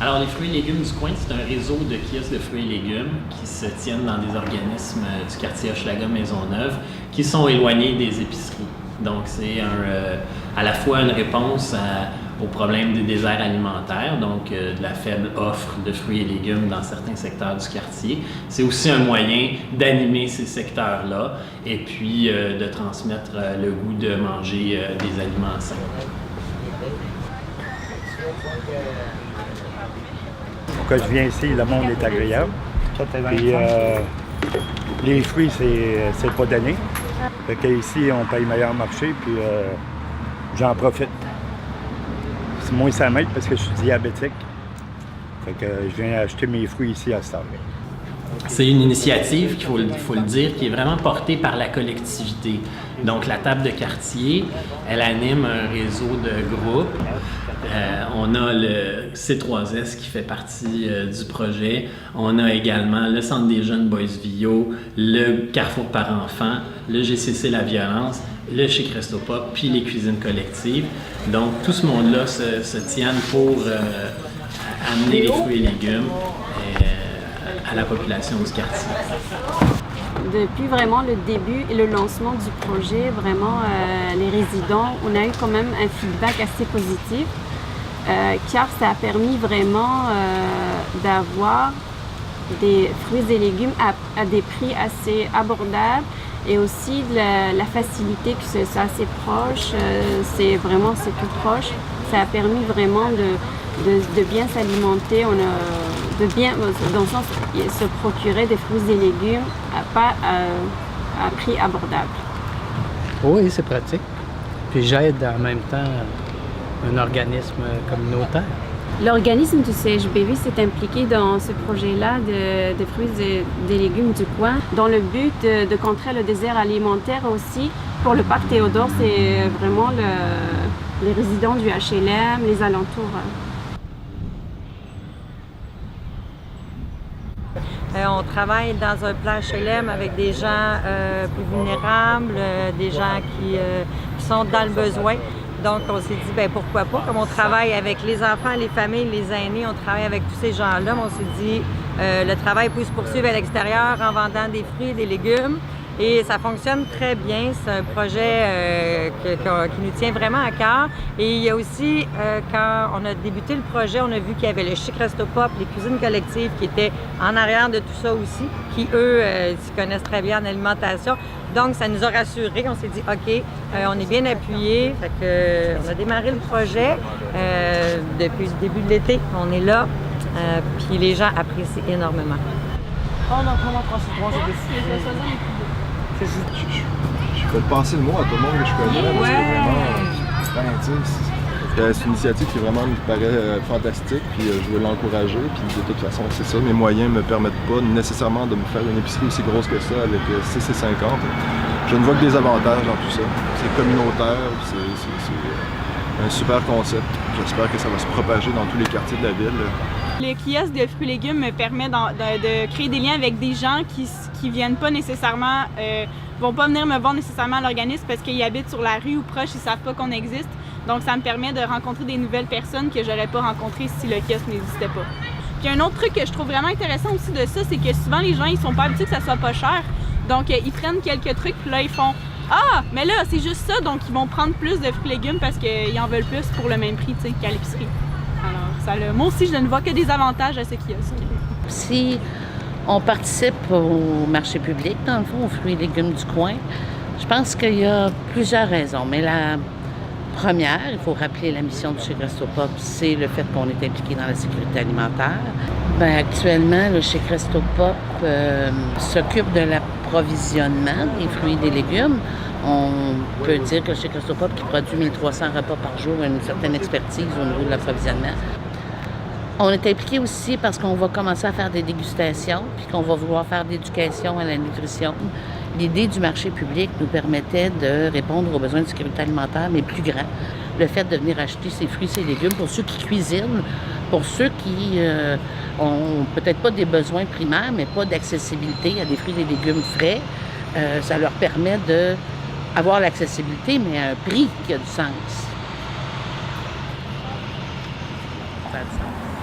Alors, les fruits et légumes du coin, c'est un réseau de kiosques de fruits et légumes qui se tiennent dans des organismes du quartier Hochelaga-Maisonneuve qui sont éloignés des épiceries. Donc, c'est à la fois une réponse au problème des déserts alimentaires, donc de la faible offre de fruits et légumes dans certains secteurs du quartier. C'est aussi un moyen d'animer ces secteurs-là et puis de transmettre le goût de manger des aliments sains. Quand je viens ici, le monde est agréable. Puis, les fruits, c'est pas donné. Fait qu'ici, on paye meilleur marché, puis j'en profite. C'est moins 100 mètres parce que je suis diabétique. Fait que je viens acheter mes fruits ici à Star. C'est une initiative, il faut le dire, qui est vraiment portée par la collectivité. Donc, la table de quartier, elle anime un réseau de groupes. On a le C3S qui fait partie du projet. On a également le Centre des jeunes Boys-Vio, le Carrefour par enfants, le GCC La Violence, le Chic Resto Pop, puis les cuisines collectives. Donc, tout ce monde-là se tienne pour amener les fruits et légumes à la population du quartier. Depuis vraiment le début et le lancement du projet, vraiment les résidents, on a eu quand même un feedback assez positif car ça a permis vraiment d'avoir des fruits et légumes à des prix assez abordables et aussi de la facilité que c'est assez proche, c'est tout proche. Ça a permis vraiment de bien s'alimenter, dans le sens se procurer des fruits et légumes à prix abordable. Oui, c'est pratique. Puis j'aide en même temps un organisme communautaire. L'organisme du CHBV s'est impliqué dans ce projet-là de fruits et des légumes du coin dans le but de contrer le désert alimentaire aussi. Pour le parc Théodore, c'est vraiment les résidents du HLM, les alentours. On travaille dans un plan HLM avec des gens plus vulnérables, des gens qui sont dans le besoin. Donc, on s'est dit, bien, pourquoi pas? Comme on travaille avec les enfants, les familles, les aînés, on travaille avec tous ces gens-là, mais on s'est dit, le travail peut se poursuivre à l'extérieur en vendant des fruits et des légumes. Et ça fonctionne très bien. C'est un projet qui nous tient vraiment à cœur. Et il y a aussi, quand on a débuté le projet, on a vu qu'il y avait le Chic Resto Pop, les cuisines collectives qui étaient en arrière de tout ça aussi, qui, eux, s'y connaissent très bien en alimentation. Donc, ça nous a rassurés. On s'est dit, OK, on est bien appuyés. Fait que, on a démarré le projet depuis le début de l'été. On est là. Puis les gens apprécient énormément. Je peux passer le mot à tout le monde que je connais. Parce que c'est une initiative qui vraiment me paraît fantastique, puis je veux l'encourager. Puis de toute façon, c'est ça, mes moyens ne me permettent pas nécessairement de me faire une épicerie aussi grosse que ça avec 6,50 $. Je ne vois que des avantages dans tout ça. C'est communautaire, c'est un super concept. J'espère que ça va se propager dans tous les quartiers de la ville. Le kiosque de fruits et légumes me permet de créer des liens avec des gens qui viennent pas nécessairement, vont pas venir me voir nécessairement à l'organisme parce qu'ils habitent sur la rue ou proche, ils savent pas qu'on existe. Donc ça me permet de rencontrer des nouvelles personnes que j'aurais pas rencontrées si le kiosque n'existait pas. Puis un autre truc que je trouve vraiment intéressant aussi de ça, c'est que souvent les gens ils sont pas habitués que ça soit pas cher. Donc ils prennent quelques trucs puis là ils font « Ah, mais là c'est juste ça », donc ils vont prendre plus de fruits et légumes parce qu'ils en veulent plus pour le même prix qu'à l'épicerie. Alors, moi aussi, je ne vois que des avantages à ce kiosque. Si on participe au marché public, dans le fond, aux fruits et légumes du coin, je pense qu'il y a plusieurs raisons. Mais la première, il faut rappeler la mission du Chic Resto Pop, c'est le fait qu'on est impliqué dans la sécurité alimentaire. Actuellement, le Chic Resto Pop s'occupe de l'approvisionnement des fruits et des légumes. On peut dire que le Chic Resto Pop, qui produit 1300 repas par jour, a une certaine expertise au niveau de l'approvisionnement. On est impliqué aussi parce qu'on va commencer à faire des dégustations, puis qu'on va vouloir faire de l'éducation à la nutrition. L'idée du marché public nous permettait de répondre aux besoins de sécurité alimentaire, mais plus grand. Le fait de venir acheter ces fruits, ces légumes, pour ceux qui cuisinent, pour ceux qui ont peut-être pas des besoins primaires, mais pas d'accessibilité à des fruits et des légumes frais, ça leur permet d'avoir l'accessibilité, mais à un prix qui a du sens. Ça a du sens.